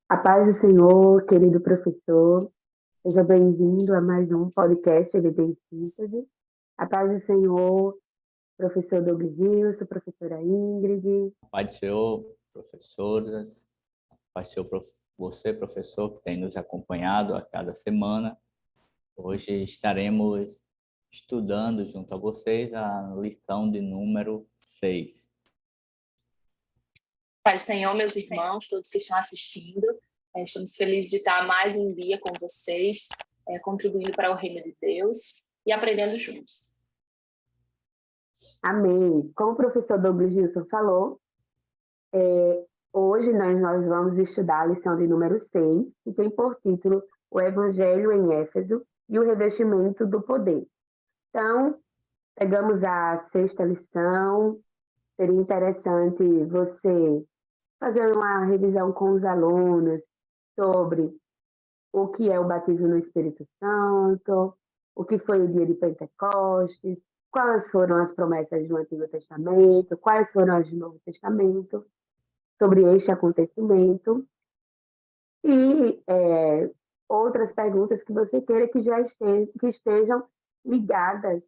A paz do Senhor, querido professor, seja bem-vindo a mais um podcast LD em Síntese. A paz do Senhor, professor Douglas Wilson, professora Ingrid. Paz do Senhor, professoras, paz do Senhor, você, professor, que tem nos acompanhado a cada semana. Hoje estaremos estudando junto a vocês a lição de número 6. Pai do Senhor, meus irmãos, todos que estão assistindo, estamos felizes de estar mais um dia com vocês, contribuindo para o reino de Deus e aprendendo juntos. Amém. Como o professor Douglas Wilson falou, hoje nós vamos estudar a lição de número 6, que tem por título O Evangelho em Éfeso e o Revestimento do Poder. Então, pegamos a 6ª lição. Seria interessante você fazer uma revisão com os alunos sobre o que é o batismo no Espírito Santo, o que foi o dia de Pentecostes, quais foram as promessas do Antigo Testamento, quais foram as do Novo Testamento, sobre este acontecimento, e outras perguntas que você queira que estejam ligadas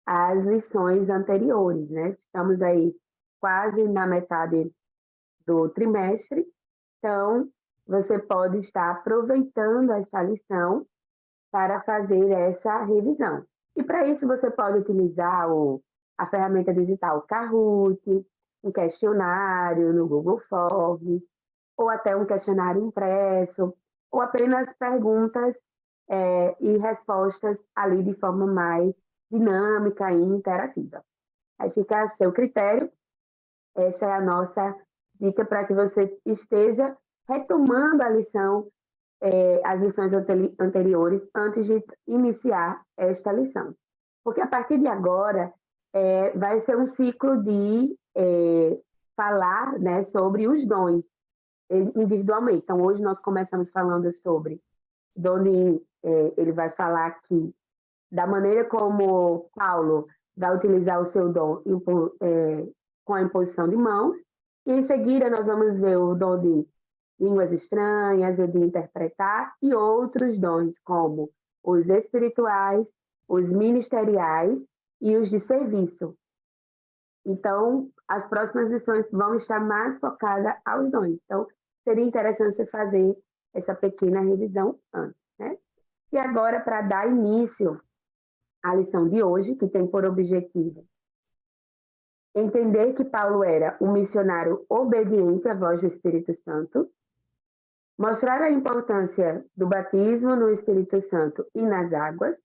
às lições anteriores, né? Estamos aí quase na metade do trimestre, então você pode estar aproveitando essa lição para fazer essa revisão. E para isso você pode utilizar a ferramenta digital Kahoot, um questionário no Google Forms, ou até um questionário impresso, ou apenas perguntas e respostas ali de forma mais dinâmica e interativa. Aí fica a seu critério. Essa é a nossa dica para que você esteja retomando a lição, as lições anteriores, antes de iniciar esta lição. Porque a partir de agora, vai ser um ciclo de falar, né, sobre os dons individualmente. Então, hoje nós começamos falando sobre onde ele vai falar aqui da maneira como Paulo vai utilizar o seu dom com a imposição de mãos, e em seguida nós vamos ver o dom de línguas estranhas, o de interpretar, e outros dons, como os espirituais, os ministeriais e os de serviço. Então, as próximas lições vão estar mais focadas aos dons. Então, seria interessante você fazer essa pequena revisão antes, né? E agora, para dar início à lição de hoje, que tem por objetivo entender que Paulo era um missionário obediente à voz do Espírito Santo, mostrar a importância do batismo no Espírito Santo e nas águas,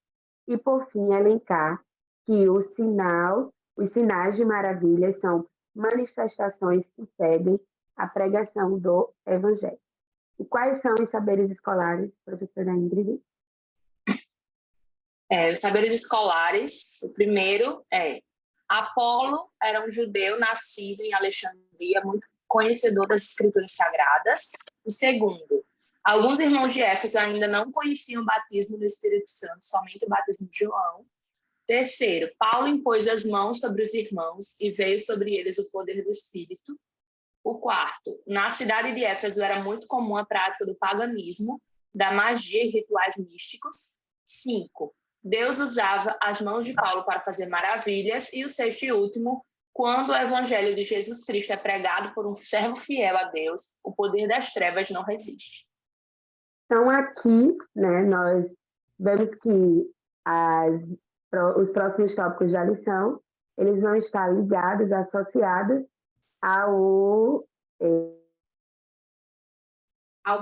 e, por fim, elencar que os sinais de maravilhas são manifestações que seguem a pregação do Evangelho. E quais são os saberes escolares, professora Ingrid? Os saberes escolares, o primeiro é: Apolo era um judeu nascido em Alexandria, muito conhecedor das escrituras sagradas. O segundo, alguns irmãos de Éfeso ainda não conheciam o batismo do Espírito Santo, somente o batismo de João. Terceiro, Paulo impôs as mãos sobre os irmãos e veio sobre eles o poder do Espírito. O quarto, na cidade de Éfeso era muito comum a prática do paganismo, da magia e rituais místicos. 5. Deus usava as mãos de Paulo para fazer maravilhas. E o sexto e último, quando o evangelho de Jesus Cristo é pregado por um servo fiel a Deus, o poder das trevas não resiste. Então, aqui, né, nós vemos que os próximos tópicos da lição, eles vão estar ligados, associados ao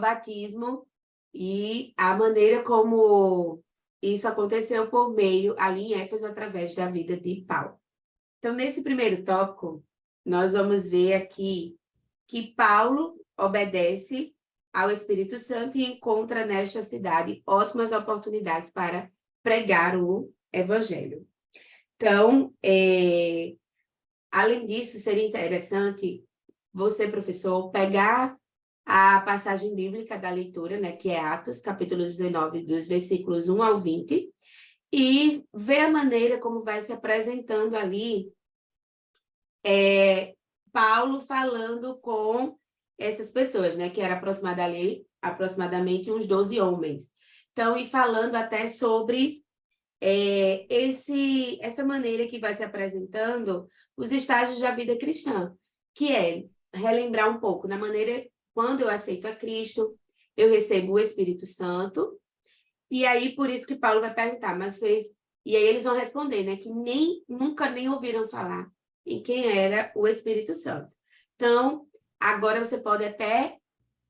batismo e a maneira como isso aconteceu por meio, ali em Éfeso, através da vida de Paulo. Então, nesse primeiro tópico, nós vamos ver aqui que Paulo obedece ao Espírito Santo e encontra nesta cidade ótimas oportunidades para pregar o Evangelho. Então, além disso, seria interessante você, professor, pegar a passagem bíblica da leitura, né, que é Atos, capítulo 19, dos versículos 1 ao 20, e ver a maneira como vai se apresentando ali Paulo falando com essas pessoas, né, que era aproximada ali aproximadamente uns 12 homens. Então, e falando até sobre essa maneira que vai se apresentando os estágios da vida cristã, que é relembrar um pouco na maneira, quando eu aceito a Cristo, eu recebo o Espírito Santo, e aí por isso que Paulo vai perguntar, mas vocês... E aí eles vão responder, né, que nunca nem ouviram falar em quem era o Espírito Santo. Então, agora você pode até,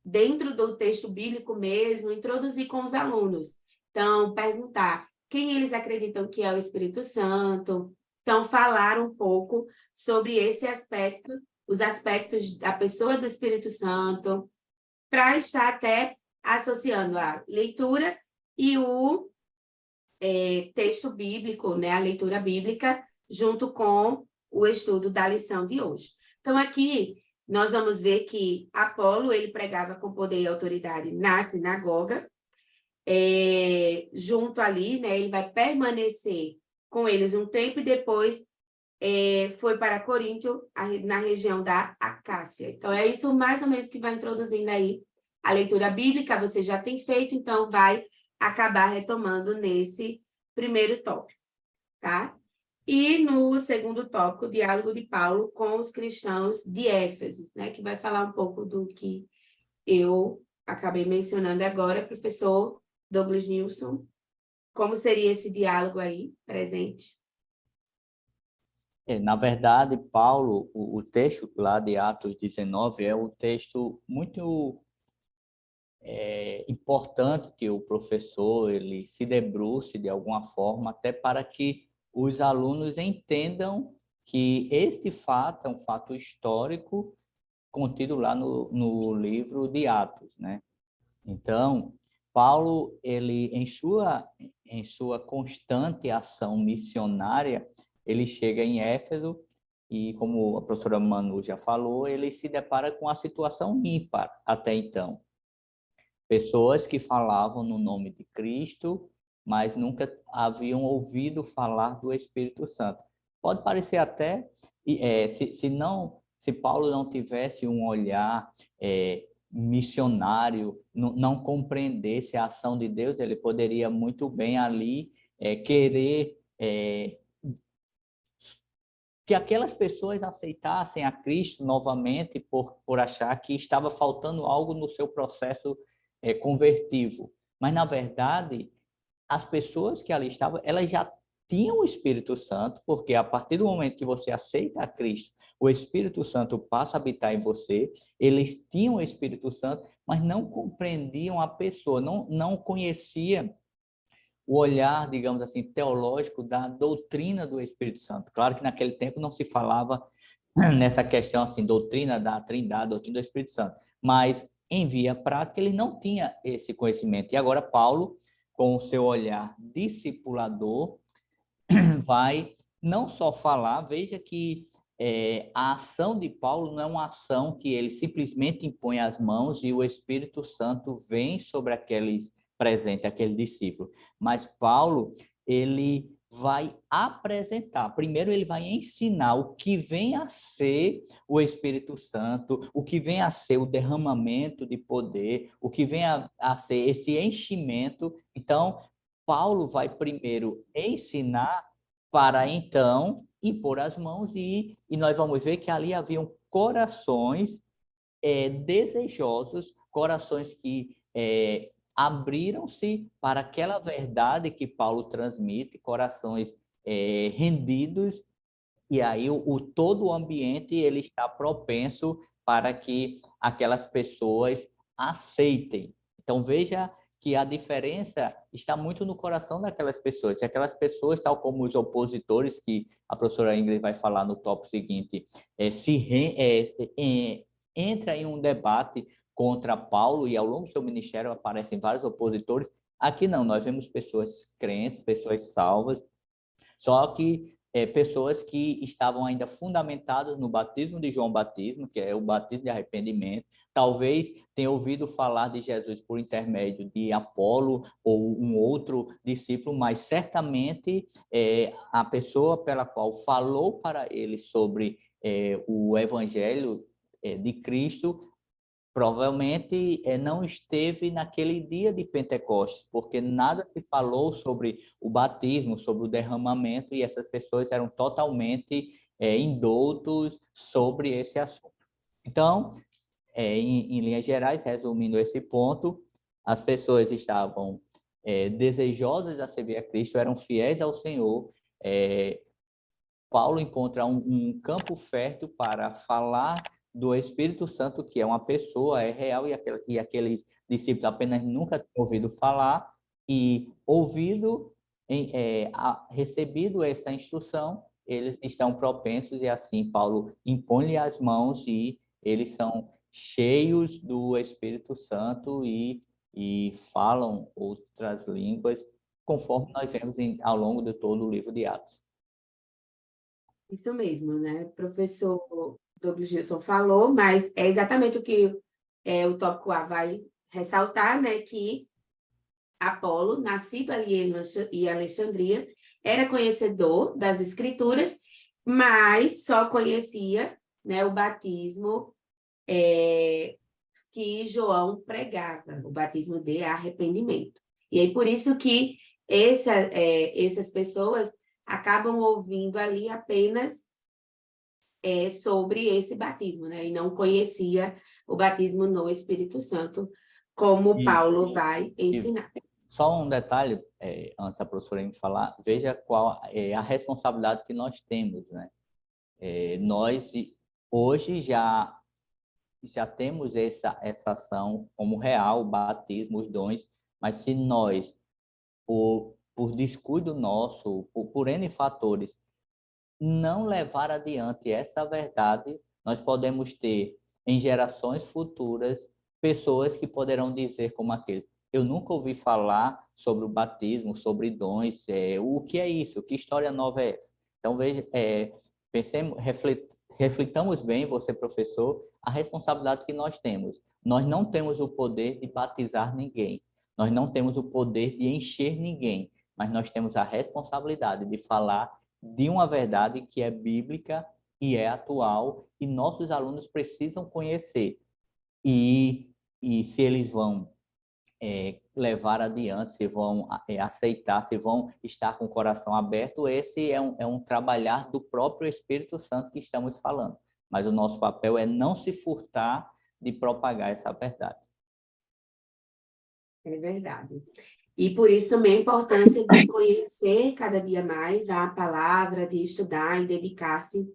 dentro do texto bíblico mesmo, introduzir com os alunos. Então, perguntar quem eles acreditam que é o Espírito Santo. Então, falar um pouco sobre esse aspecto, os aspectos da pessoa do Espírito Santo, para estar até associando a leitura e o texto bíblico, né, a leitura bíblica, junto com o estudo da lição de hoje. Então, aqui, nós vamos ver que Apolo, ele pregava com poder e autoridade na sinagoga, junto ali, né, ele vai permanecer com eles um tempo e depois foi para Coríntio, na região da Acácia. Então, é isso mais ou menos que vai introduzindo aí a leitura bíblica, você já tem feito, então vai acabar retomando nesse primeiro tópico, tá? E no segundo tópico, o diálogo de Paulo com os cristãos de Éfeso, né, que vai falar um pouco do que eu acabei mencionando agora, professor Douglas Nilson. Como seria esse diálogo aí presente? Na verdade, Paulo, o texto lá de Atos 19 é um texto muito importante que o professor ele se debruce de alguma forma, até para que os alunos entendam que esse fato é um fato histórico contido lá no livro de Atos, né? Então, Paulo, ele em sua constante ação missionária, ele chega em Éfeso e, como a professora Manu já falou, ele se depara com a situação ímpar até então. Pessoas que falavam no nome de Cristo, mas nunca haviam ouvido falar do Espírito Santo. Pode parecer até, se Paulo não tivesse um olhar missionário, não compreendesse a ação de Deus, ele poderia muito bem ali querer que aquelas pessoas aceitassem a Cristo novamente por achar que estava faltando algo no seu processo convertivo. Mas, na verdade, as pessoas que ali estavam, elas já tinham o Espírito Santo, porque a partir do momento que você aceita a Cristo, o Espírito Santo passa a habitar em você. Eles tinham o Espírito Santo, mas não compreendiam a pessoa, não conheciam o olhar, digamos assim, teológico da doutrina do Espírito Santo. Claro que naquele tempo não se falava nessa questão assim, doutrina da Trindade, doutrina do Espírito Santo, mas em via prática ele não tinha esse conhecimento. E agora Paulo, com o seu olhar discipulador, vai não só falar, veja que a ação de Paulo não é uma ação que ele simplesmente impõe as mãos e o Espírito Santo vem sobre aqueles presentes, aquele discípulo. Mas Paulo, ele vai apresentar, primeiro ele vai ensinar o que vem a ser o Espírito Santo, o que vem a ser o derramamento de poder, o que vem a ser esse enchimento. Então, Paulo vai primeiro ensinar para então impor as mãos e nós vamos ver que ali haviam corações desejosos, corações que abriram-se para aquela verdade que Paulo transmite, corações rendidos, e aí todo o ambiente ele está propenso para que aquelas pessoas aceitem. Então, veja que a diferença está muito no coração daquelas pessoas. Se aquelas pessoas, tal como os opositores, que a professora Ingrid vai falar no tópico seguinte, entra em um debate contra Paulo e ao longo do seu ministério aparecem vários opositores, aqui não, nós vemos pessoas crentes, pessoas salvas, só que pessoas que estavam ainda fundamentadas no batismo de João Batismo, que é o batismo de arrependimento, talvez tenham ouvido falar de Jesus por intermédio de Apolo ou um outro discípulo, mas certamente a pessoa pela qual falou para eles sobre o evangelho de Cristo provavelmente não esteve naquele dia de Pentecostes, porque nada se falou sobre o batismo, sobre o derramamento, e essas pessoas eram totalmente indoutos sobre esse assunto. Então, em linhas gerais, resumindo esse ponto, as pessoas estavam desejosas de servir a Cristo, eram fiéis ao Senhor. Paulo encontra um campo fértil para falar do Espírito Santo, que é uma pessoa, é real, e aqueles discípulos apenas nunca tinham ouvido falar, e recebido essa instrução, eles estão propensos, e assim Paulo impõe-lhe as mãos, e eles são cheios do Espírito Santo e falam outras línguas, conforme nós vemos ao longo de todo o livro de Atos. Isso mesmo, né? O professor Douglas Gilson falou, mas é exatamente o que o tópico A vai ressaltar, né? Que Apolo, nascido ali em Alexandria, era conhecedor das Escrituras, mas só conhecia, né, o batismo que João pregava, o batismo de arrependimento. E aí, por isso que essas pessoas acabam ouvindo ali apenas sobre esse batismo, né? E não conhecia o batismo no Espírito Santo, como Paulo vai ensinar. Só um detalhe, antes da professora me falar, veja qual é a responsabilidade que nós temos, né? Nós, hoje, já temos essa ação como real, o batismo, os dons, mas se nós, por descuido nosso, por N fatores, não levar adiante essa verdade, nós podemos ter, em gerações futuras, pessoas que poderão dizer como aqueles: eu nunca ouvi falar sobre o batismo, sobre dons, o que é isso? Que história nova é essa? Então, veja, pensemos, reflitamos bem, você professor, a responsabilidade que nós temos. Nós não temos o poder de batizar ninguém, nós não temos o poder de encher ninguém, mas nós temos a responsabilidade de falar de uma verdade que é bíblica e é atual, e nossos alunos precisam conhecer. E se eles vão levar adiante, se vão aceitar, se vão estar com o coração aberto, esse é um trabalhar do próprio Espírito Santo que estamos falando. Mas o nosso papel é não se furtar de propagar essa verdade. É verdade. E por isso também a importância de conhecer cada dia mais a palavra, de estudar e dedicar-se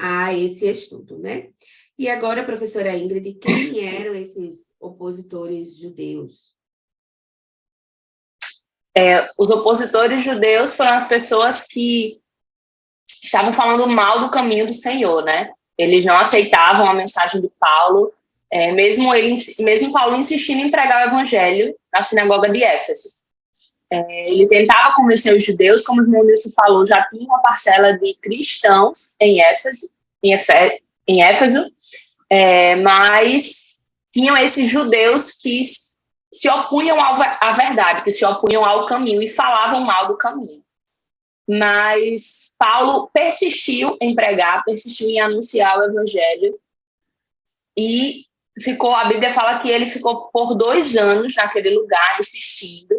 a esse estudo, né? E agora, professora Ingrid, quem eram esses opositores judeus? Os opositores judeus foram as pessoas que estavam falando mal do caminho do Senhor, né? Eles não aceitavam a mensagem de Paulo, mesmo Paulo insistindo em pregar o evangelho na sinagoga de Éfeso. Ele tentava convencer os judeus, como o irmão Nilson falou, já tinha uma parcela de cristãos em Éfeso, mas tinham esses judeus que se opunham à verdade, que se opunham ao caminho e falavam mal do caminho. Mas Paulo persistiu em pregar, persistiu em anunciar o evangelho, e a Bíblia fala que ele ficou por 2 anos naquele lugar insistindo,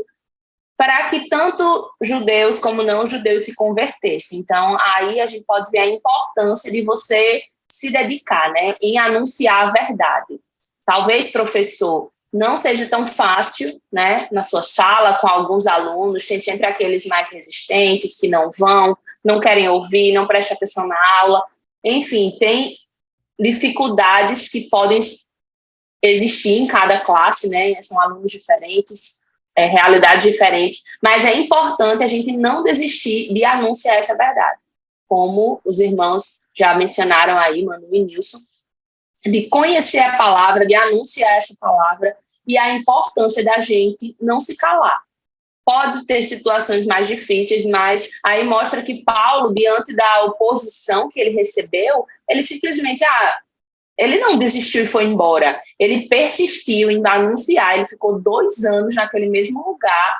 para que tanto judeus como não judeus se convertessem. Então, aí a gente pode ver a importância de você se dedicar, né, em anunciar a verdade. Talvez, professor, não seja tão fácil, né, na sua sala, com alguns alunos, tem sempre aqueles mais resistentes que não vão, não querem ouvir, não prestam atenção na aula. Enfim, tem dificuldades que podem existir em cada classe, né, são alunos diferentes, realidades diferentes, mas é importante a gente não desistir de anunciar essa verdade, como os irmãos já mencionaram aí, Manu e Nilson, de conhecer a palavra, de anunciar essa palavra, e a importância da gente não se calar. Pode ter situações mais difíceis, mas aí mostra que Paulo, diante da oposição que ele recebeu, ele simplesmente ele não desistiu e foi embora. Ele persistiu em anunciar. Ele ficou 2 anos naquele mesmo lugar,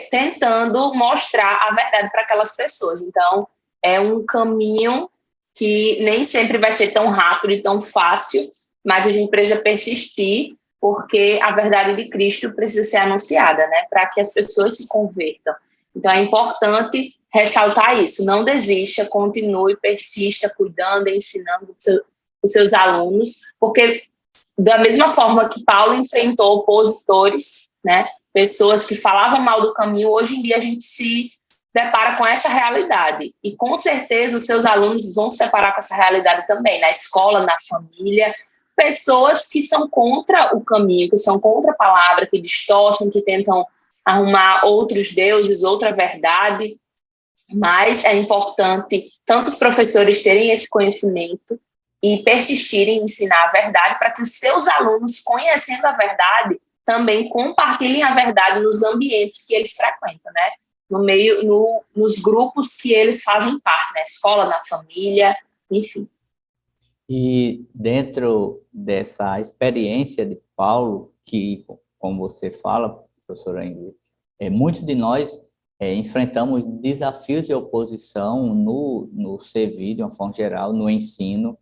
tentando mostrar a verdade para aquelas pessoas. Então, é um caminho que nem sempre vai ser tão rápido e tão fácil, mas a gente precisa persistir, porque a verdade de Cristo precisa ser anunciada, né? Para que as pessoas se convertam. Então, é importante ressaltar isso. Não desista, continue, persista, cuidando, ensinando os seus alunos, porque da mesma forma que Paulo enfrentou opositores, né? Pessoas que falavam mal do caminho, hoje em dia a gente se depara com essa realidade. E, com certeza, os seus alunos vão se deparar com essa realidade também, na escola, na família. Pessoas que são contra o caminho, que são contra a palavra, que distorcem, que tentam arrumar outros deuses, outra verdade. Mas é importante tanto os professores terem esse conhecimento e persistirem em ensinar a verdade para que os seus alunos, conhecendo a verdade, também compartilhem a verdade nos ambientes que eles frequentam, né? Nos grupos que eles fazem parte, na escola, na família, enfim. E dentro dessa experiência de Paulo, que, como você fala, professora Ingrid, muitos de nós enfrentamos desafios de oposição no servir, de uma forma geral, no ensino,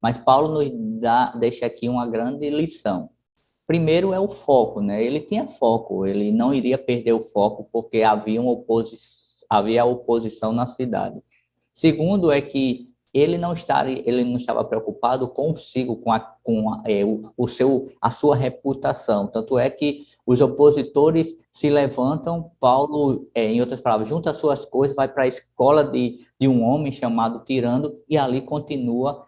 mas Paulo nos deixa aqui uma grande lição. Primeiro é o foco, né? Ele tinha foco, ele não iria perder o foco porque havia oposição na cidade. Segundo é que ele não estava preocupado consigo, a sua reputação. Tanto é que os opositores se levantam, Paulo, em outras palavras, junta as suas coisas, vai para a escola de um homem chamado Tirano e ali continua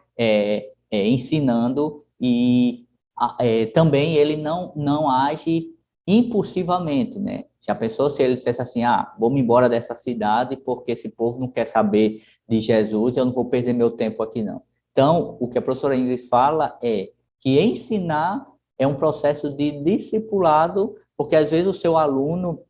ensinando e também ele não age impulsivamente, né? Já pensou se ele dissesse assim, vou-me embora dessa cidade porque esse povo não quer saber de Jesus, eu não vou perder meu tempo aqui, não. Então, o que a professora Ingrid fala é que ensinar é um processo de discipulado, porque às vezes o seu aluno,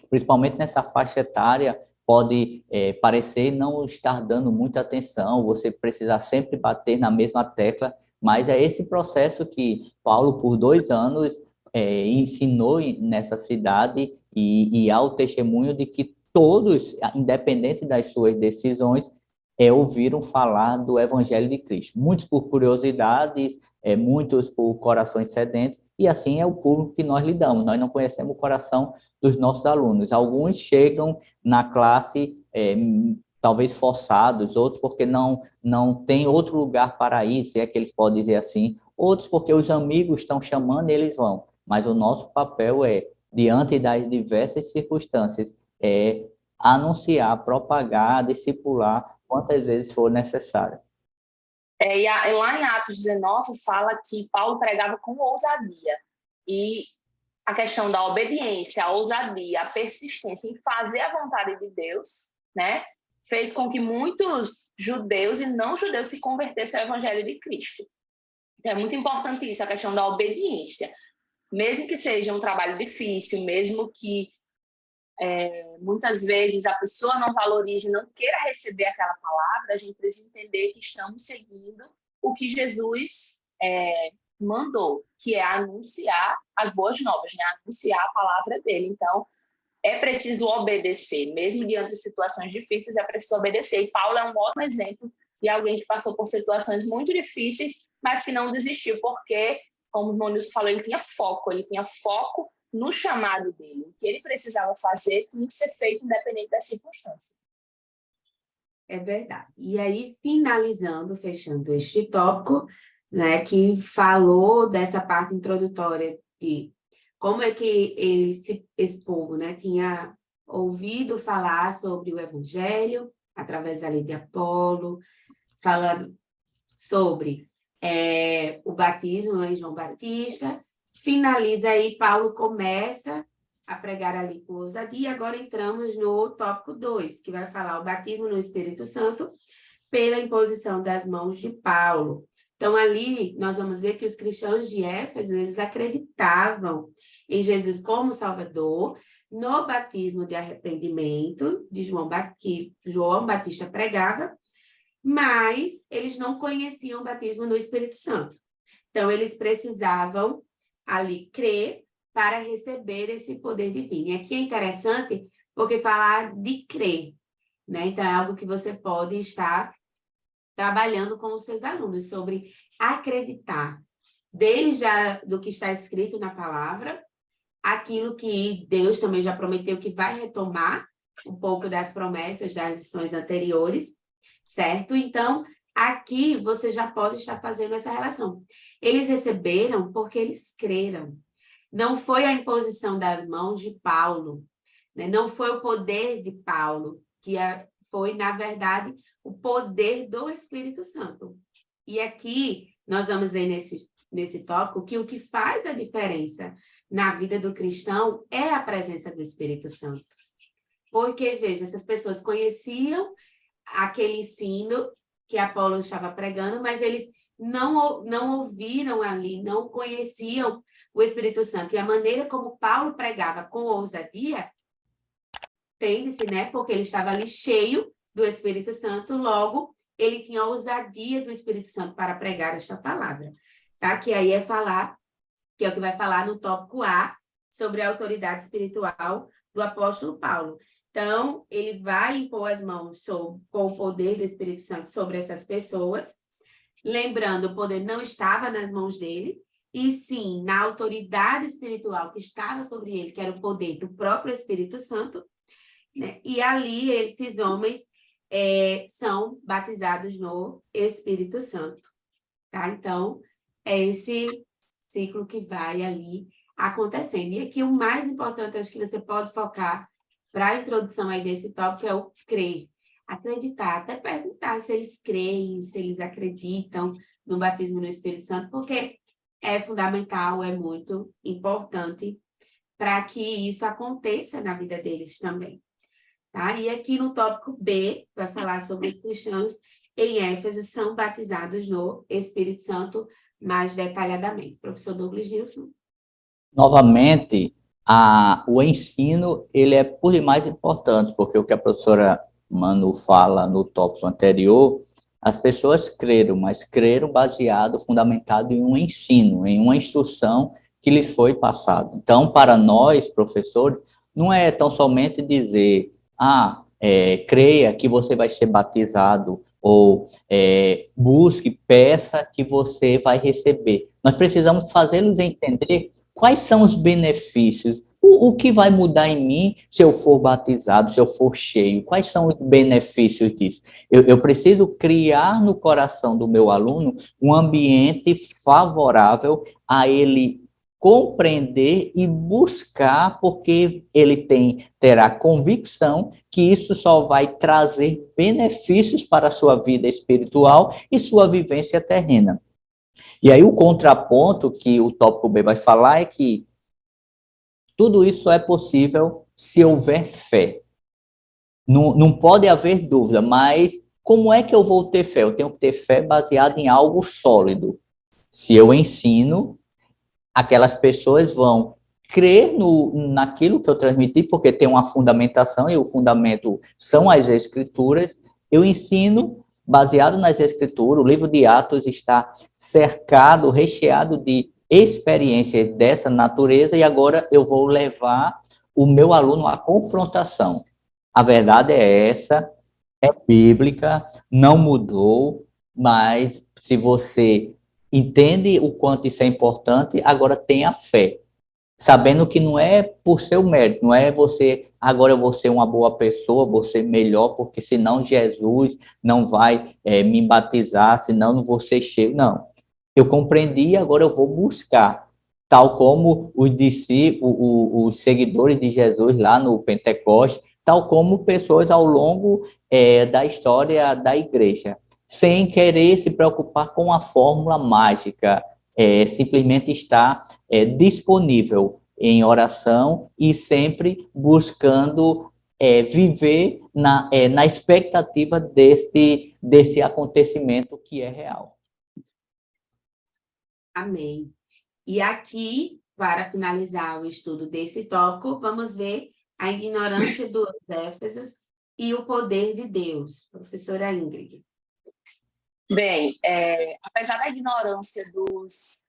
principalmente nessa faixa etária, pode parecer não estar dando muita atenção, você precisar sempre bater na mesma tecla, mas é esse processo que Paulo, por 2 anos, ensinou nessa cidade e há o testemunho de que todos, independente das suas decisões, ouviram falar do Evangelho de Cristo. Muitos por curiosidades, muitos por corações sedentos, e assim é o público que nós lidamos. Nós não conhecemos o coração dos nossos alunos. Alguns chegam na classe talvez forçados, outros porque não tem outro lugar para ir, se é que eles podem dizer assim, outros porque os amigos estão chamando e eles vão. Mas o nosso papel diante das diversas circunstâncias, anunciar, propagar, discipular, quantas vezes for necessário. E lá em Atos 19 fala que Paulo pregava com ousadia. E a questão da obediência, a ousadia, a persistência em fazer a vontade de Deus, né, fez com que muitos judeus e não judeus se convertessem ao Evangelho de Cristo. Então, é muito importante isso, a questão da obediência. Mesmo que seja um trabalho difícil, mesmo que muitas vezes a pessoa não valorize, não queira receber aquela palavra, a gente precisa entender que estamos seguindo o que Jesus mandou, que é anunciar as boas novas, né? Anunciar a palavra dele. Então, é preciso obedecer, mesmo diante de situações difíceis, é preciso obedecer. E Paulo é um ótimo exemplo de alguém que passou por situações muito difíceis, mas que não desistiu, porque, como o irmão Nilson falou, ele tinha foco no chamado dele. O que ele precisava fazer tinha que ser feito independente das circunstâncias. É verdade. E aí, fechando este tópico, né, que falou dessa parte introdutória de como é que esse povo, né, tinha ouvido falar sobre o Evangelho através da lei de Apolo, falando sobre o batismo em João Batista. Finaliza aí, Paulo começa a pregar ali com ousadia. Agora entramos no tópico 2, que vai falar o batismo no Espírito Santo pela imposição das mãos de Paulo. Então, ali, nós vamos ver que os cristãos de Éfeso, eles acreditavam em Jesus como Salvador, no batismo de arrependimento que João Batista pregava, mas eles não conheciam o batismo no Espírito Santo. Então, eles precisavam ali crer para receber esse poder divino. E aqui é interessante porque falar de crer, né? Então, é algo que você pode estar trabalhando com os seus alunos sobre acreditar. do que está escrito na palavra, aquilo que Deus também já prometeu que vai retomar um pouco das promessas das lições anteriores, certo? Então, aqui você já pode estar fazendo essa relação. Eles receberam porque eles creram. Não foi a imposição das mãos de Paulo, né? Não foi o poder de Paulo, foi, na verdade, o poder do Espírito Santo. E aqui nós vamos ver nesse tópico que o que faz a diferença na vida do cristão é a presença do Espírito Santo. Porque, veja, essas pessoas conheciam aquele ensino que Apolo estava pregando, mas eles não ouviram ali, não conheciam o Espírito Santo. E a maneira como Paulo pregava com ousadia, entende-se, né? Porque ele estava ali cheio do Espírito Santo, logo ele tinha a ousadia do Espírito Santo para pregar esta palavra, tá? Que aí que é o que vai falar no tópico A, sobre a autoridade espiritual do apóstolo Paulo. Então, ele vai impor as mãos com o poder do Espírito Santo sobre essas pessoas. Lembrando, o poder não estava nas mãos dele, e sim na autoridade espiritual que estava sobre ele, que era o poder do próprio Espírito Santo, né? E ali, esses homens são batizados no Espírito Santo, tá? Então, é esse ciclo que vai ali acontecendo. E aqui o mais importante, acho que você pode focar para a introdução aí desse tópico é o crer. Acreditar, até perguntar se eles creem, se eles acreditam no batismo no Espírito Santo, porque é fundamental, é muito importante para que isso aconteça na vida deles também. Tá? E aqui no tópico B, vai falar sobre os cristãos em Éfeso são batizados no Espírito Santo mais detalhadamente. Professor Douglas Nilson. Novamente, o ensino ele é por demais importante, porque o que a professora Manu fala no tópico anterior, as pessoas creram, mas creram baseado, fundamentado em um ensino, em uma instrução que lhes foi passada. Então, para nós, professores, não é tão somente dizer, creia que você vai ser batizado, ou busque, peça que você vai receber. Nós precisamos fazê-los entender quais são os benefícios, o que vai mudar em mim se eu for batizado, se eu for cheio, quais são os benefícios disso? Eu preciso criar no coração do meu aluno um ambiente favorável a ele compreender e buscar, porque ele terá convicção que isso só vai trazer benefícios para a sua vida espiritual e sua vivência terrena. E aí o contraponto que o tópico B vai falar é que tudo isso só é possível se houver fé. Não pode haver dúvida, mas como é que eu vou ter fé? Eu tenho que ter fé baseada em algo sólido. Se eu ensino, aquelas pessoas vão crer naquilo que eu transmiti, porque tem uma fundamentação, e o fundamento são as Escrituras. Eu ensino baseado nas Escrituras. O livro de Atos está cercado, recheado de experiências dessa natureza, e agora eu vou levar o meu aluno à confrontação. A verdade é essa, é bíblica, não mudou, mas se você entende o quanto isso é importante, agora tenha fé, sabendo que não é por seu mérito, não é você, agora eu vou ser uma boa pessoa, vou ser melhor, porque senão Jesus não vai me batizar, senão não vou ser cheio, não. Eu compreendi, agora eu vou buscar, tal como os discípulos, os seguidores de Jesus lá no Pentecostes, tal como pessoas ao longo da história da igreja, sem querer se preocupar com a fórmula mágica, simplesmente estar disponível em oração e sempre buscando viver na expectativa desse acontecimento que é real. Amém. E aqui, para finalizar o estudo desse tópico, vamos ver a ignorância dos Éfesos e o poder de Deus. Professora Ingrid. Bem, apesar da ignorância dos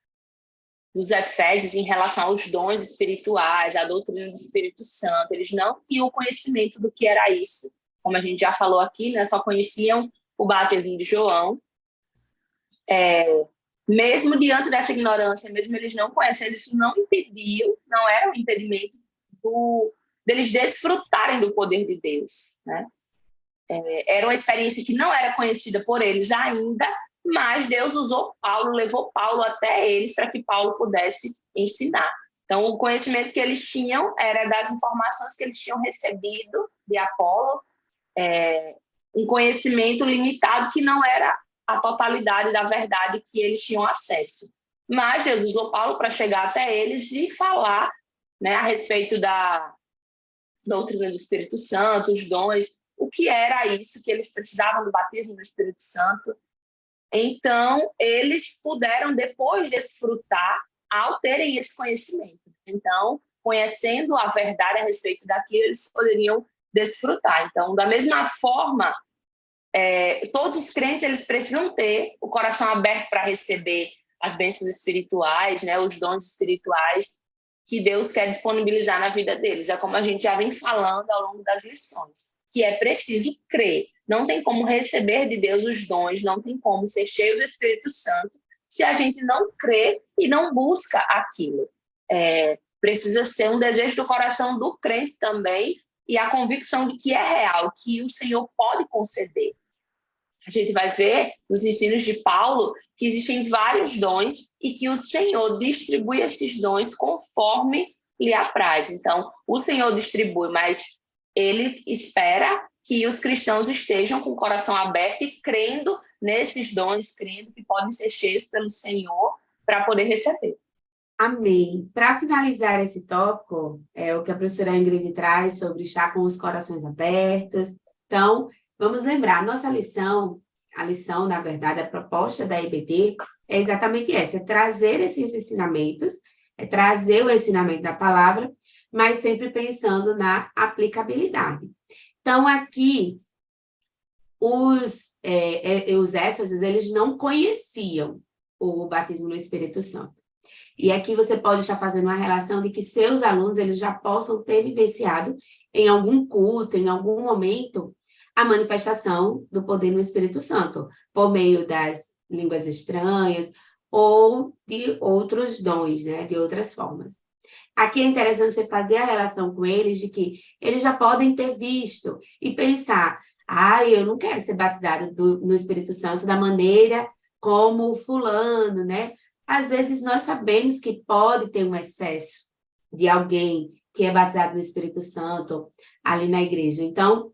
Efésios em relação aos dons espirituais, à doutrina do Espírito Santo, eles não tinham o conhecimento do que era isso. Como a gente já falou aqui, né, só conheciam o batismo de João. mesmo diante dessa ignorância, mesmo eles não conhecendo, isso não impediu, não era um impedimento deles desfrutarem do poder de Deus, né? Era uma experiência que não era conhecida por eles ainda, mas Deus usou Paulo, levou Paulo até eles para que Paulo pudesse ensinar. Então, o conhecimento que eles tinham era das informações que eles tinham recebido de Apolo, um conhecimento limitado que não era a totalidade da verdade que eles tinham acesso. Mas Deus usou Paulo para chegar até eles e falar, né, a respeito da doutrina do Espírito Santo, os dons, o que era isso, que eles precisavam do batismo do Espírito Santo. Então, eles puderam depois desfrutar ao terem esse conhecimento. Então, conhecendo a verdade a respeito daquilo, eles poderiam desfrutar. Então, da mesma forma, todos os crentes eles precisam ter o coração aberto para receber as bênçãos espirituais, né, os dons espirituais que Deus quer disponibilizar na vida deles. É como a gente já vem falando ao longo das lições, que é preciso crer. Não tem como receber de Deus os dons, não tem como ser cheio do Espírito Santo se a gente não crê e não busca aquilo. Precisa ser um desejo do coração do crente também e a convicção de que é real, que o Senhor pode conceder. A gente vai ver nos ensinos de Paulo que existem vários dons e que o Senhor distribui esses dons conforme lhe apraz. Então, o Senhor distribui, mas ele espera que os cristãos estejam com o coração aberto e crendo nesses dons, crendo que podem ser cheios pelo Senhor para poder receber. Amém. Para finalizar esse tópico, é o que a professora Ingrid traz sobre estar com os corações abertos. Então, vamos lembrar, nossa lição, a lição, na verdade, a proposta da EBD é exatamente essa, é trazer esses ensinamentos, é trazer o ensinamento da palavra, mas sempre pensando na aplicabilidade. Então, aqui, os éfesos, eles não conheciam o batismo no Espírito Santo. E aqui você pode estar fazendo uma relação de que seus alunos, eles já possam ter vivenciado em algum culto, em algum momento, a manifestação do poder no Espírito Santo, por meio das línguas estranhas ou de outros dons, né, de outras formas. Aqui é interessante você fazer a relação com eles de que eles já podem ter visto e pensar, eu não quero ser batizado no Espírito Santo da maneira como fulano, né? Às vezes nós sabemos que pode ter um excesso de alguém que é batizado no Espírito Santo ali na igreja. Então,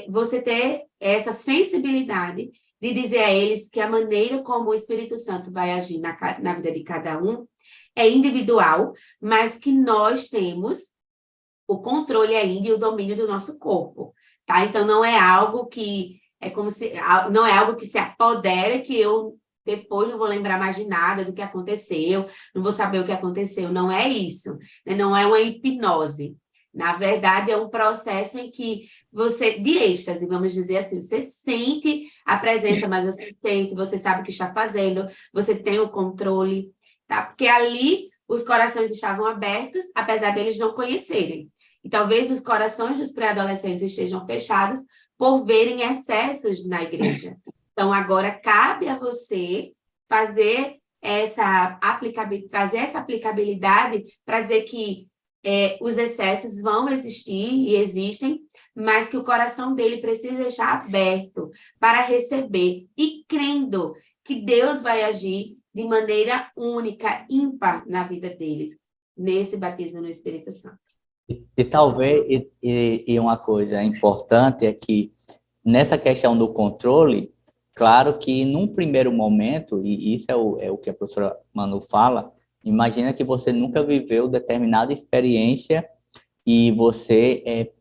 você ter essa sensibilidade de dizer a eles que a maneira como o Espírito Santo vai agir na vida de cada um é individual, mas que nós temos o controle ainda e o domínio do nosso corpo, tá? Então, não é algo que não é algo que se apodera, que eu depois não vou lembrar mais de nada do que aconteceu, não vou saber o que aconteceu. Não é isso, né? Não é uma hipnose. Na verdade, é um processo em que de êxtase, vamos dizer assim, você sente a presença, mas você sabe o que está fazendo, você tem o controle, tá? Porque ali os corações estavam abertos, apesar deles não conhecerem. E talvez os corações dos pré-adolescentes estejam fechados por verem excessos na igreja. Então, agora cabe a você fazer trazer essa aplicabilidade para dizer que os excessos vão existir e existem, mas que o coração dele precisa estar aberto para receber e crendo que Deus vai agir de maneira única, ímpar na vida deles, nesse batismo no Espírito Santo. E talvez, uma coisa importante é que, nessa questão do controle, claro que num primeiro momento, e isso é o que a professora Manu fala, imagina que você nunca viveu determinada experiência e você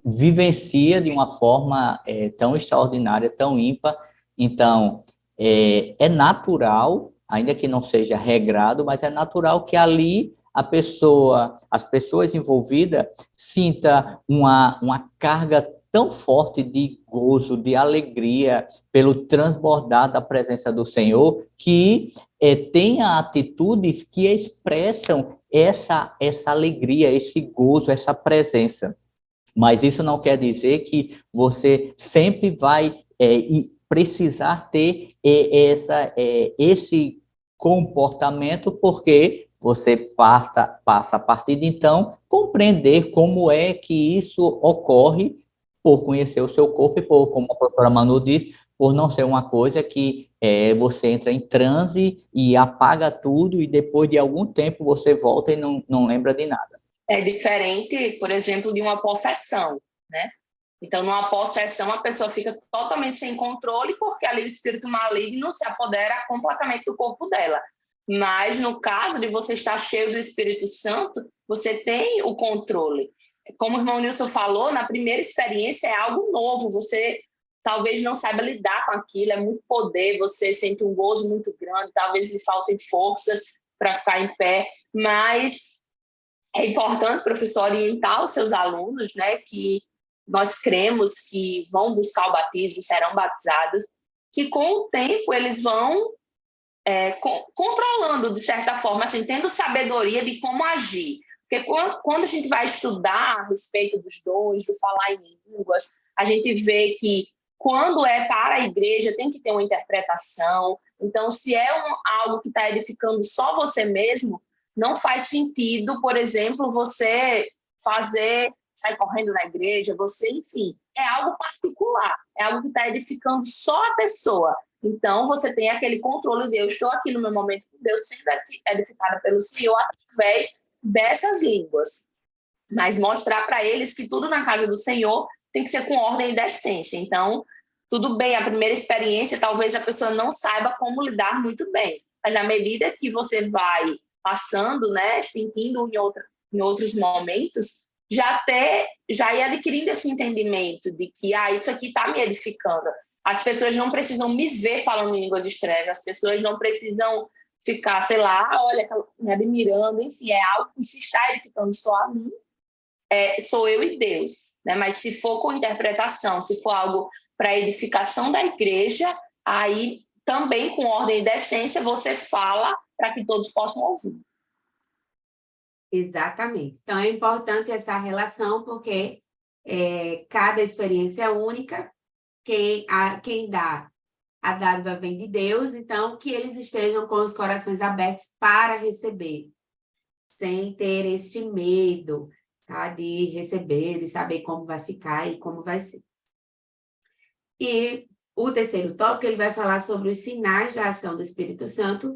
vivencia de uma forma tão extraordinária, tão ímpar. Então, é natural, ainda que não seja regrado, mas é natural que ali as pessoas envolvidas sintam uma carga tão forte de gozo, de alegria, pelo transbordar da presença do Senhor, que tenha atitudes que expressam essa alegria, esse gozo, essa presença. Mas isso não quer dizer que você sempre vai precisar ter esse comportamento, porque você passa a partir de então compreender como é que isso ocorre, por conhecer o seu corpo e por, como a professora Manu disse, por não ser uma coisa que você entra em transe e apaga tudo e depois de algum tempo você volta e não lembra de nada. É diferente, por exemplo, de uma possessão, né? Então, numa possessão, a pessoa fica totalmente sem controle porque ali o espírito maligno se apodera completamente do corpo dela. Mas, no caso de você estar cheio do Espírito Santo, você tem o controle. Como o irmão Nilson falou, na primeira experiência é algo novo, você talvez não saiba lidar com aquilo, é muito poder, você sente um gozo muito grande, talvez lhe faltem forças para ficar em pé, mas é importante, professor, orientar os seus alunos, né, que nós cremos que vão buscar o batismo, serão batizados, que com o tempo eles vão controlando, de certa forma, assim, tendo sabedoria de como agir. Porque quando a gente vai estudar a respeito dos dons, do falar em línguas, a gente vê que quando é para a igreja tem que ter uma interpretação. Então, se é algo que está edificando só você mesmo, não faz sentido, por exemplo, você sair correndo na igreja, você, enfim, é algo particular, é algo que está edificando só a pessoa. Então, você tem aquele controle de eu estou aqui no meu momento com Deus, sendo edificada pelo Senhor através dessas línguas. Mas mostrar para eles que tudo na casa do Senhor tem que ser com ordem e decência. Então, tudo bem, a primeira experiência, talvez a pessoa não saiba como lidar muito bem. Mas à medida que você vai passando, né, sentindo em outros momentos, já ir adquirindo esse entendimento de que isso aqui está me edificando. As pessoas não precisam me ver falando em línguas estranhas, as pessoas não precisam ficar até lá, olha, me admirando, enfim, é algo que se está edificando só a mim, sou eu e Deus, né? Mas se for com interpretação, se for algo para a edificação da igreja, aí também com ordem e decência você fala para que todos possam ouvir. Exatamente. Então, é importante essa relação, porque cada experiência é única, quem dá a dádiva vem de Deus, então que eles estejam com os corações abertos para receber, sem ter este medo, tá? De receber, de saber como vai ficar e como vai ser. E o terceiro tópico, ele vai falar sobre os sinais da ação do Espírito Santo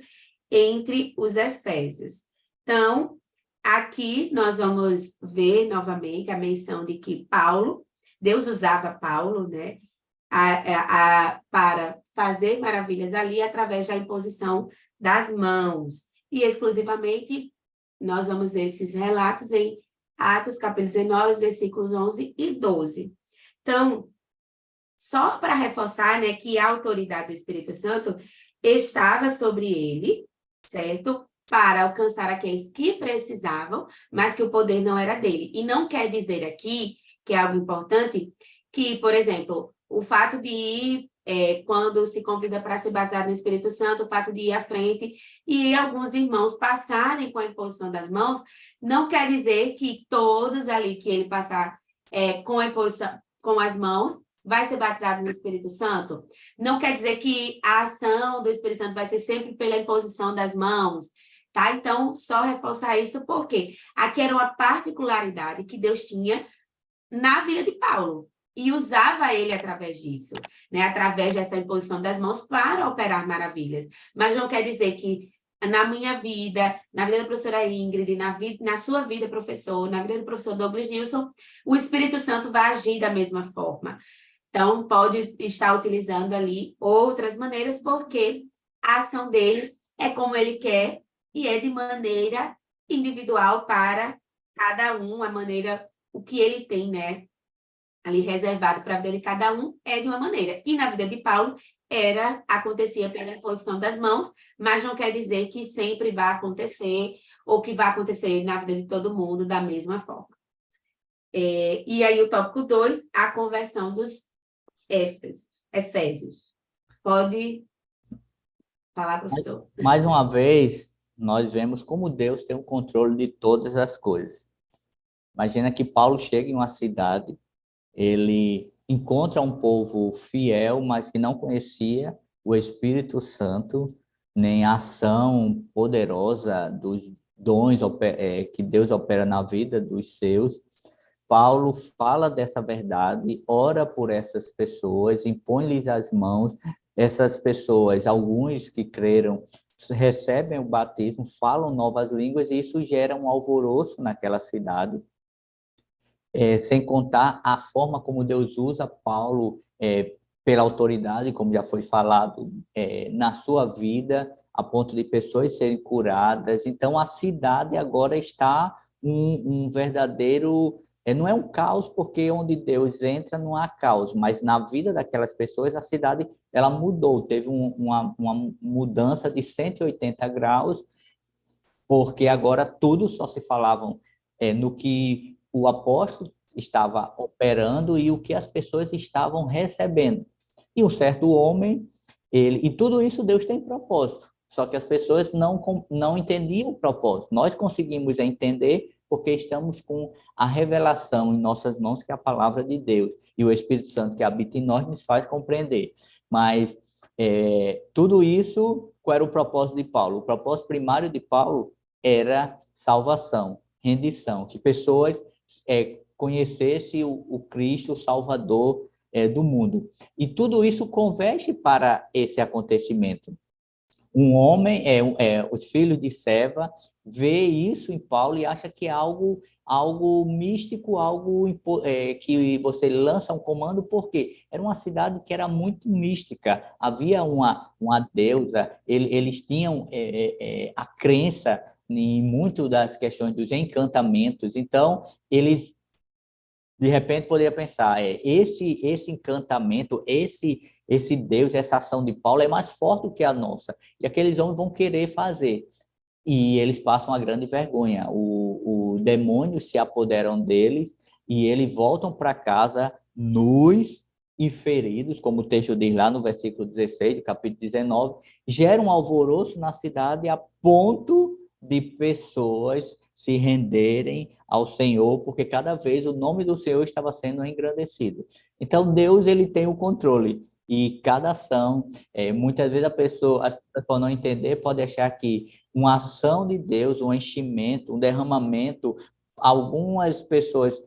entre os Efésios. Então, aqui nós vamos ver novamente a menção de que Deus usava Paulo, né, para fazer maravilhas ali através da imposição das mãos. E exclusivamente nós vamos ver esses relatos em Atos, capítulo 19, versículos 11 e 12. Então, só para reforçar, né, que a autoridade do Espírito Santo estava sobre ele, certo? Para alcançar aqueles que precisavam, mas que o poder não era dele. E não quer dizer aqui, que é algo importante, que, por exemplo, o fato de ir, quando se convida para ser batizado no Espírito Santo, o fato de ir à frente e alguns irmãos passarem com a imposição das mãos, não quer dizer que todos ali que ele passar com a imposição, com as mãos, vai ser batizado no Espírito Santo. Não quer dizer que a ação do Espírito Santo vai ser sempre pela imposição das mãos, tá? Então, só reforçar isso, porque aqui era uma particularidade que Deus tinha na vida de Paulo e usava ele através disso, né? Através dessa imposição das mãos para operar maravilhas. Mas não quer dizer que na minha vida, na vida da professora Ingrid, na sua vida, professor, na vida do professor Douglas Nilson, o Espírito Santo vai agir da mesma forma. Então, pode estar utilizando ali outras maneiras, porque a ação dele é como ele quer e é de maneira individual para cada um, o que ele tem, né, ali reservado para a vida de cada um é de uma maneira. E na vida de Paulo acontecia pela imposição das mãos, mas não quer dizer que sempre vai acontecer ou que vai acontecer na vida de todo mundo da mesma forma. E aí o tópico 2, a conversão dos Efésios. Pode falar, professor? Mais uma vez, nós vemos como Deus tem o controle de todas as coisas. Imagina que Paulo chega em uma cidade, ele encontra um povo fiel, mas que não conhecia o Espírito Santo, nem a ação poderosa dos dons que Deus opera na vida dos seus. Paulo fala dessa verdade, ora por essas pessoas, impõe-lhes as mãos. Essas pessoas, alguns que creram, recebem o batismo, falam novas línguas, e isso gera um alvoroço naquela cidade. Sem contar a forma como Deus usa Paulo pela autoridade, como já foi falado, na sua vida, a ponto de pessoas serem curadas. Então, a cidade agora está um verdadeiro... não é um caos, porque onde Deus entra não há caos, mas na vida daquelas pessoas, a cidade ela mudou, teve uma mudança de 180 graus, porque agora tudo só se falavam no que o apóstolo estava operando e o que as pessoas estavam recebendo. E um certo homem, e tudo isso Deus tem propósito, só que as pessoas não entendiam o propósito. Nós conseguimos entender porque estamos com a revelação em nossas mãos, que é a palavra de Deus, e o Espírito Santo que habita em nós nos faz compreender. Mas tudo isso, qual era o propósito de Paulo? O propósito primário de Paulo era salvação, rendição, que pessoas conhecessem o Cristo, o Salvador do mundo. E tudo isso converge para esse acontecimento. Um homem, os filhos de Seva, vê isso em Paulo e acha que é algo místico, algo que você lança um comando, porque era uma cidade que era muito mística, havia uma deusa, eles tinham a crença em muito das questões dos encantamentos. Então, eles de repente poderia pensar, esse encantamento, esse Deus, essa ação de Paulo é mais forte do que a nossa. E aqueles homens vão querer fazer. E eles passam uma grande vergonha. O demônio se apoderam deles e eles voltam para casa nus e feridos, como o texto diz lá no versículo 16 do capítulo 19, gera um alvoroço na cidade a ponto de pessoas se renderem ao Senhor, porque cada vez o nome do Senhor estava sendo engrandecido. Então, Deus ele tem o controle, e cada ação, muitas vezes as pessoas não entender, pode achar que uma ação de Deus, um enchimento, um derramamento, algumas pessoas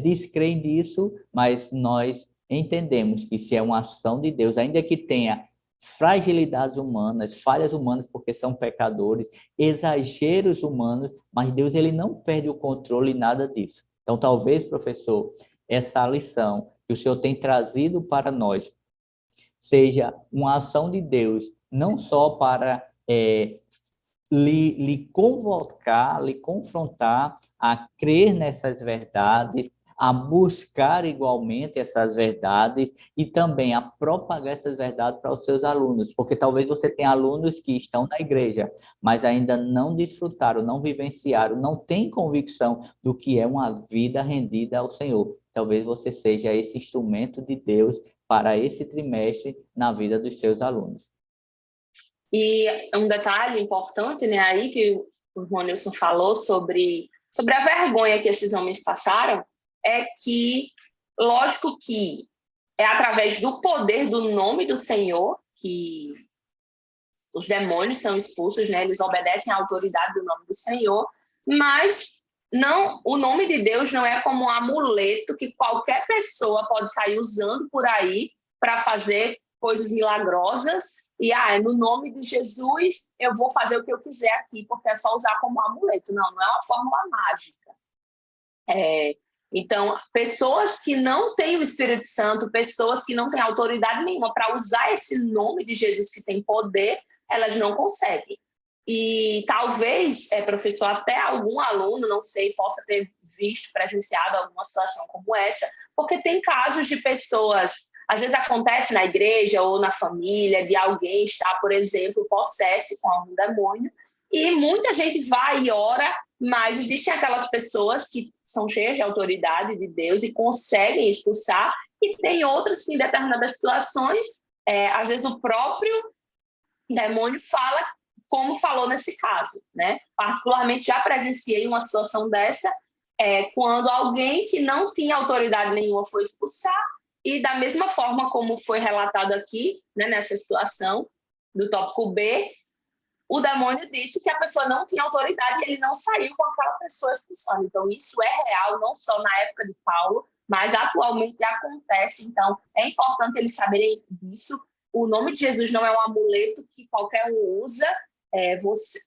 descreem disso, mas nós entendemos que se é uma ação de Deus, ainda que tenha fragilidades humanas, falhas humanas, porque são pecadores, exageros humanos, mas Deus ele não perde o controle em nada disso. Então, talvez, professor, essa lição que o senhor tem trazido para nós seja uma ação de Deus, não só para lhe convocar, lhe confrontar a crer nessas verdades, a buscar igualmente essas verdades e também a propagar essas verdades para os seus alunos, porque talvez você tenha alunos que estão na igreja, mas ainda não desfrutaram, não vivenciaram, não têm convicção do que é uma vida rendida ao Senhor. Talvez você seja esse instrumento de Deus para esse trimestre na vida dos seus alunos. E um detalhe importante, né, aí que o irmão Nilson falou sobre a vergonha que esses homens passaram, é que, lógico que é através do poder do nome do Senhor que os demônios são expulsos, né? Eles obedecem à autoridade do nome do Senhor, mas não, o nome de Deus não é como um amuleto que qualquer pessoa pode sair usando por aí para fazer coisas milagrosas e no nome de Jesus eu vou fazer o que eu quiser aqui, porque é só usar como amuleto. Não é uma fórmula mágica. Então, pessoas que não têm o Espírito Santo, pessoas que não têm autoridade nenhuma para usar esse nome de Jesus que tem poder, elas não conseguem. E talvez, professor, até algum aluno, não sei, possa ter presenciado alguma situação como essa, porque tem casos de pessoas, às vezes acontece na igreja ou na família, de alguém estar, por exemplo, possesso com algum demônio, e muita gente vai e ora, mas existem aquelas pessoas que são cheias de autoridade de Deus e conseguem expulsar, e tem outras que em determinadas situações, às vezes o próprio demônio fala como falou nesse caso, né? Particularmente já presenciei uma situação dessa, quando alguém que não tinha autoridade nenhuma foi expulsar, E da mesma forma como foi relatado aqui, né, nessa situação do tópico B, o demônio disse que a pessoa não tinha autoridade e ele não saiu com aquela pessoa expulsando. Então, isso é real, não só na época de Paulo, mas atualmente acontece. Então, é importante eles saberem disso. O nome de Jesus não é um amuleto que qualquer um usa.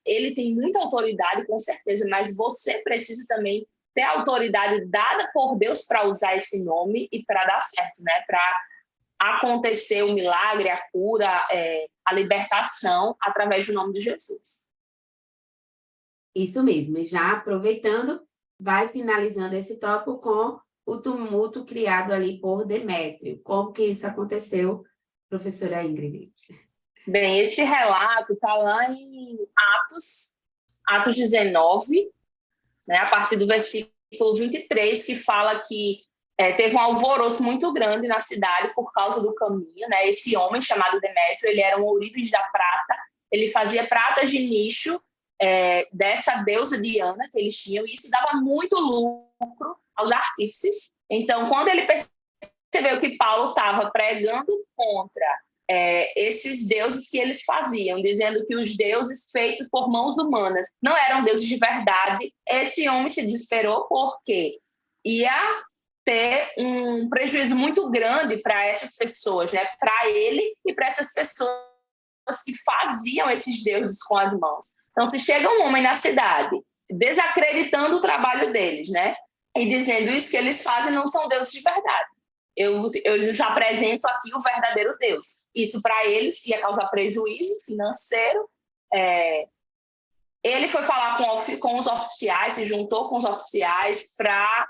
Ele tem muita autoridade, com certeza, mas você precisa também ter a autoridade dada por Deus para usar esse nome e para dar certo, né? Para acontecer o milagre, a cura, a libertação através do nome de Jesus. Isso mesmo. E já aproveitando, vai finalizando esse tópico com o tumulto criado ali por Demétrio. Como que isso aconteceu, professora Ingrid? Bem, esse relato está lá em Atos 19, né, a partir do versículo 23, que fala que teve um alvoroço muito grande na cidade por causa do caminho, né? Esse homem chamado Demétrio, ele era um ourives da prata, ele fazia pratas de nicho dessa deusa Diana que eles tinham, e isso dava muito lucro aos artífices. Então, quando ele percebeu que Paulo estava pregando contra esses deuses que eles faziam, dizendo que os deuses feitos por mãos humanas não eram deuses de verdade, esse homem se desesperou porque ia ter um prejuízo muito grande para essas pessoas, né? Para ele e para essas pessoas que faziam esses deuses com as mãos. Então, se chega um homem na cidade desacreditando o trabalho deles, né? E dizendo isso que eles fazem não são deuses de verdade. Eu lhes apresento aqui o verdadeiro Deus. Isso para eles ia causar prejuízo financeiro. Ele foi falar com os oficiais, se juntou com os oficiais para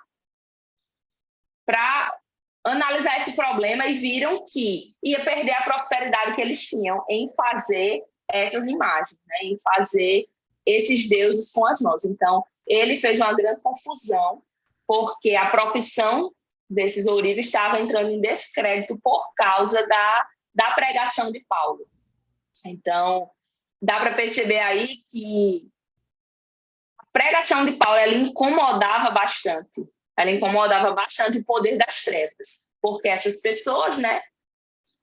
analisar esse problema e viram que ia perder a prosperidade que eles tinham em fazer essas imagens, né? Em fazer esses deuses com as mãos. Então, ele fez uma grande confusão, porque a profissão desses ourives estava entrando em descrédito por causa da pregação de Paulo. Então, dá para perceber aí que a pregação de Paulo ela incomodava bastante. Ela incomodava bastante o poder das trevas, porque essas pessoas, né,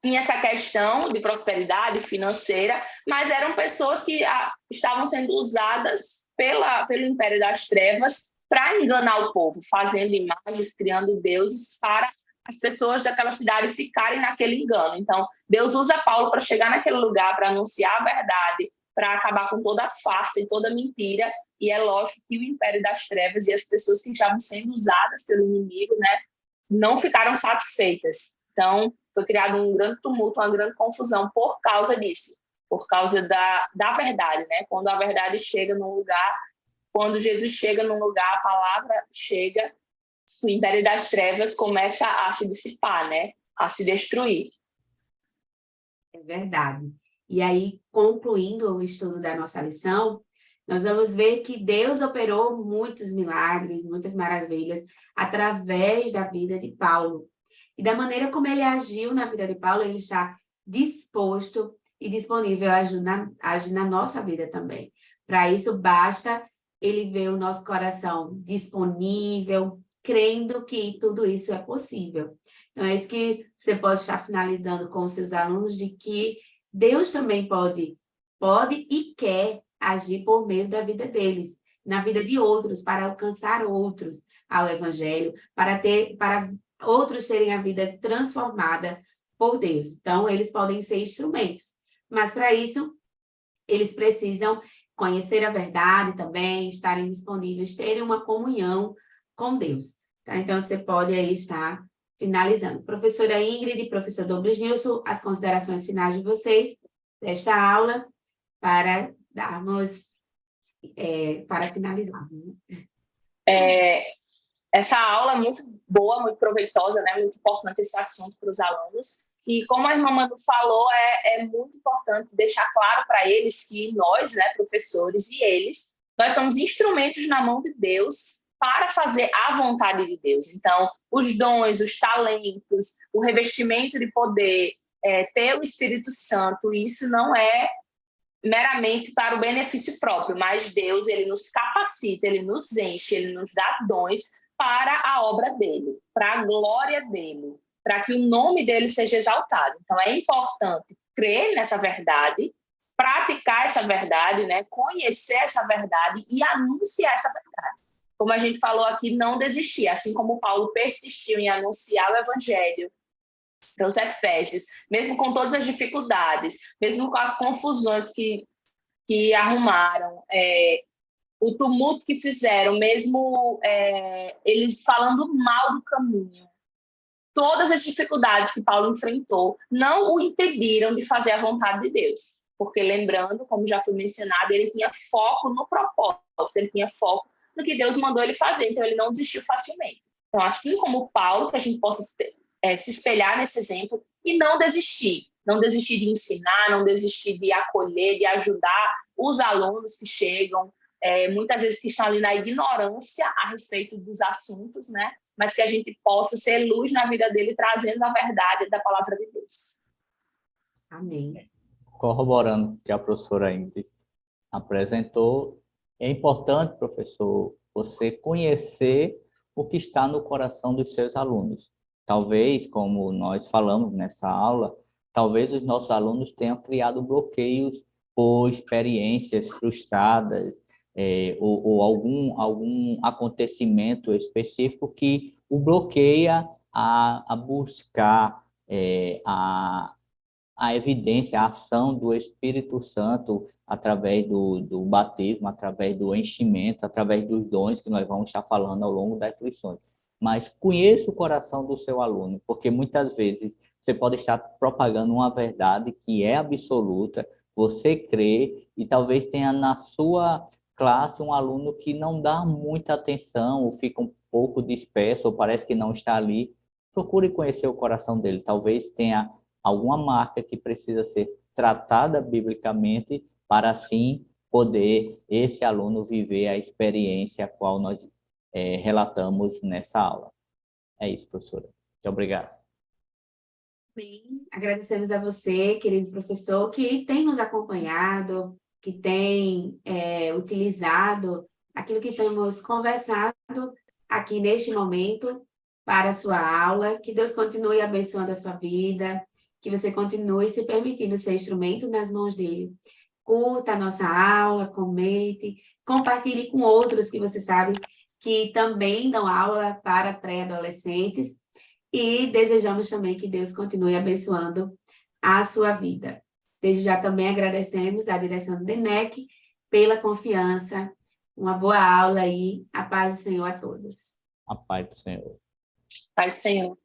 tinham essa questão de prosperidade financeira, mas eram pessoas que estavam sendo usadas pelo Império das Trevas para enganar o povo, fazendo imagens, criando deuses para as pessoas daquela cidade ficarem naquele engano. Então, Deus usa Paulo para chegar naquele lugar, para anunciar a verdade, para acabar com toda a farsa e toda a mentira. E é lógico que o Império das Trevas e as pessoas que estavam sendo usadas pelo inimigo, né, não ficaram satisfeitas. Então, foi criado um grande tumulto, uma grande confusão por causa disso, por causa da verdade, né? Quando a verdade chega num lugar, quando Jesus chega num lugar, a palavra chega, o Império das Trevas começa a se dissipar, né? A se destruir. É verdade. E aí, concluindo o estudo da nossa lição, nós vamos ver que Deus operou muitos milagres, muitas maravilhas através da vida de Paulo. E da maneira como ele agiu na vida de Paulo, ele está disposto e disponível a agir na nossa vida também. Para isso, basta ele ver o nosso coração disponível, crendo que tudo isso é possível. Então, é isso que você pode estar finalizando com os seus alunos, de que Deus também pode e quer agir por meio da vida deles, na vida de outros, para alcançar outros ao Evangelho, para outros terem a vida transformada por Deus. Então, eles podem ser instrumentos. Mas, para isso, eles precisam conhecer a verdade também, estarem disponíveis, terem uma comunhão com Deus. Tá? Então, você pode aí estar finalizando. Professora Ingrid e professor Douglas Nilson, as considerações finais de vocês desta aula para darmos, para finalizarmos. Essa aula é muito boa, muito proveitosa, né? Muito importante esse assunto para os alunos. E como a irmã Manu falou, é muito importante deixar claro para eles que nós, né, professores e eles, nós somos instrumentos na mão de Deus para fazer a vontade de Deus. Então, os dons, os talentos, o revestimento de poder, ter o Espírito Santo, isso não é meramente para o benefício próprio, mas Deus, ele nos capacita, ele nos enche, ele nos dá dons para a obra dele, para a glória dele, para que o nome dele seja exaltado. Então, é importante crer nessa verdade, praticar essa verdade, né? Conhecer essa verdade e anunciar essa verdade. Como a gente falou aqui, não desistir, assim como Paulo persistiu em anunciar o evangelho para os Efésios, mesmo com todas as dificuldades, mesmo com as confusões que arrumaram, o tumulto que fizeram, mesmo eles falando mal do caminho. Todas as dificuldades que Paulo enfrentou não o impediram de fazer a vontade de Deus. Porque, lembrando, como já foi mencionado, ele tinha foco no propósito, ele tinha foco no que Deus mandou ele fazer, então ele não desistiu facilmente. Então, assim como Paulo, que a gente possa se espelhar nesse exemplo e não desistir de ensinar, não desistir de acolher, de ajudar os alunos que chegam, muitas vezes que estão ali na ignorância a respeito dos assuntos, né? Mas que a gente possa ser luz na vida dele, trazendo a verdade da palavra de Deus. Amém. Corroborando o que a professora Ingrid apresentou, é importante, professor, você conhecer o que está no coração dos seus alunos. Talvez, como nós falamos nessa aula, talvez os nossos alunos tenham criado bloqueios por experiências frustradas, ou algum acontecimento específico que o bloqueia a buscar a evidência, a ação do Espírito Santo através do batismo, através do enchimento, através dos dons que nós vamos estar falando ao longo das lições. Mas conheça o coração do seu aluno, porque muitas vezes você pode estar propagando uma verdade que é absoluta, você crê, e talvez tenha na sua classe um aluno que não dá muita atenção, ou fica um pouco disperso, ou parece que não está ali. Procure conhecer o coração dele. Talvez tenha alguma marca que precisa ser tratada biblicamente para, assim, poder esse aluno viver a experiência a qual nós relatamos nessa aula. É isso, professora. Muito obrigado. Bem, agradecemos a você, querido professor, que tem nos acompanhado, que tem utilizado aquilo que temos conversado aqui neste momento para a sua aula. Que Deus continue abençoando a sua vida, que você continue se permitindo ser instrumento nas mãos dele. Curta a nossa aula, comente, compartilhe com outros que você sabe que também dão aula para pré-adolescentes. E desejamos também que Deus continue abençoando a sua vida. Desde já também agradecemos à direção do DENEC pela confiança. Uma boa aula aí. A paz do Senhor a todos. A paz do Senhor. Paz do Senhor.